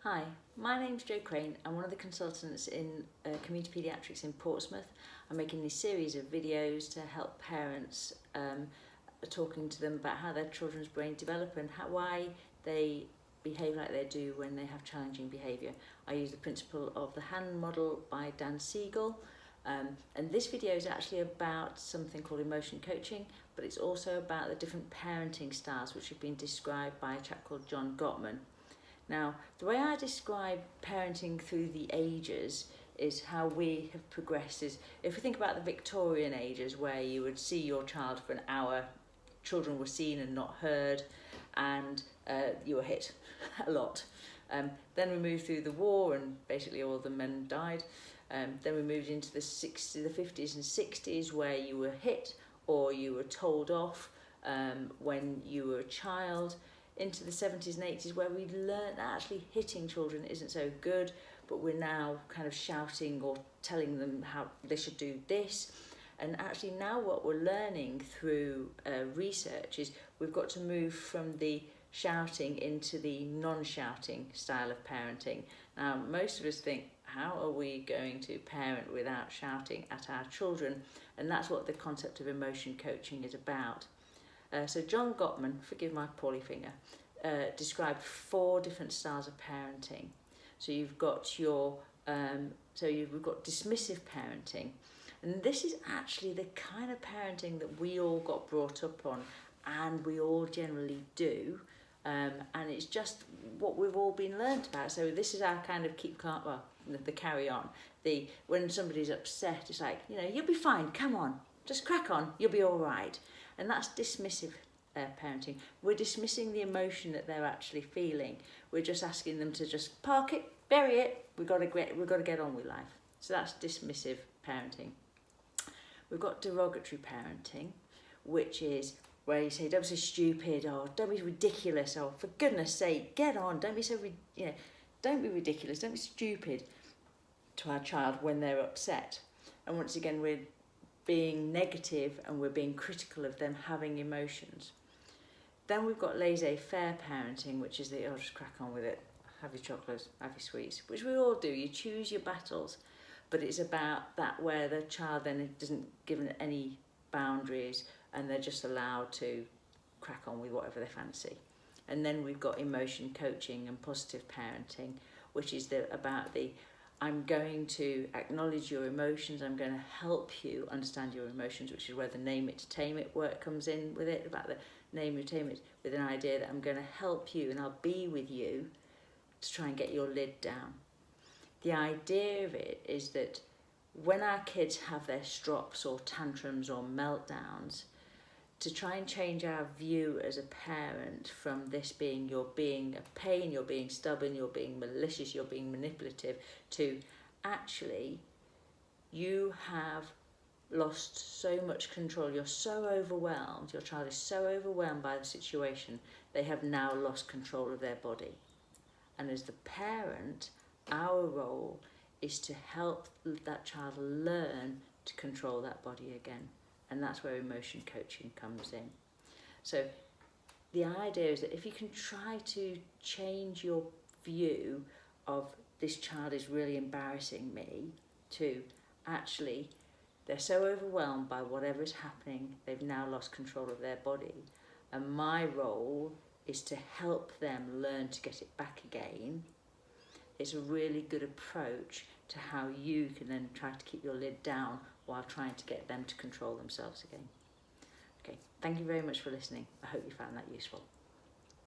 Hi, my name's Jo Crane. I'm one of the consultants in Community Paediatrics in Portsmouth. I'm making this series of videos to help parents, talking to them about how their children's brain develop and why they behave like they do when they have challenging behaviour. I use the principle of the hand model by Dan Siegel. And this video is actually about something called emotion coaching, but it's also about the different parenting styles which have been described by a chap called John Gottman. Now, the way I describe parenting through the ages is how we have progressed. Is if we think about the Victorian ages, where you would see your child for an hour, children were seen and not heard, and you were hit a lot. Then we moved through the war and basically all the men died. Then we moved into the 50s and 60s, where you were hit or you were told off when you were a child. Into the 70s and 80s, where we learned that actually hitting children isn't so good, but we're now kind of shouting or telling them how they should do this. And actually now what we're learning through research is we've got to move from the shouting into the non-shouting style of parenting. Now, most of us think, how are we going to parent without shouting at our children? And that's what the concept of emotion coaching is about. So John Gottman, forgive my poorly finger, described 4 different styles of parenting. So you've got your, we've got dismissive parenting, and this is actually the kind of parenting that we all got brought up on, and we all generally do, and it's just what we've all been learnt about. So this is our kind of keep calm, well, the carry on. When somebody's upset, it's like, you'll be fine, come on, just crack on, you'll be all right. And that's dismissive parenting. We're dismissing the emotion that they're actually feeling. We're just asking them to just park it, bury it. We've got to get on with life. So that's dismissive parenting. We've got derogatory parenting, which is where you say, don't be so stupid, or don't be ridiculous, or for goodness sake, get on, don't be so, don't be ridiculous, don't be stupid to our child when they're upset. And once again, we're being negative and we're being critical of them having emotions. Then we've got laissez-faire parenting, which is the, just crack on with it, have your chocolates, have your sweets, which we all do. You choose your battles, but it's about that where the child then isn't given any boundaries and they're just allowed to crack on with whatever they fancy. And then we've got emotion coaching and positive parenting, which is about the I'm going to acknowledge your emotions, I'm going to help you understand your emotions, which is where the name it to tame it work comes in with it, about the name it to tame it, with an idea that I'm going to help you and I'll be with you to try and get your lid down. The idea of it is that when our kids have their strops or tantrums or meltdowns, to try and change our view as a parent from this being you're being a pain, you're being stubborn, you're being malicious, you're being manipulative, to actually you have lost so much control, you're so overwhelmed, your child is so overwhelmed by the situation, they have now lost control of their body. And as the parent, our role is to help that child learn to control that body again. And that's where emotion coaching comes in. So the idea is that if you can try to change your view of this child is really embarrassing me to actually they're so overwhelmed by whatever is happening, they've now lost control of their body. And my role is to help them learn to get it back again. It's a really good approach to how you can then try to keep your lid down while trying to get them to control themselves again. Okay, thank you very much for listening. I hope you found that useful.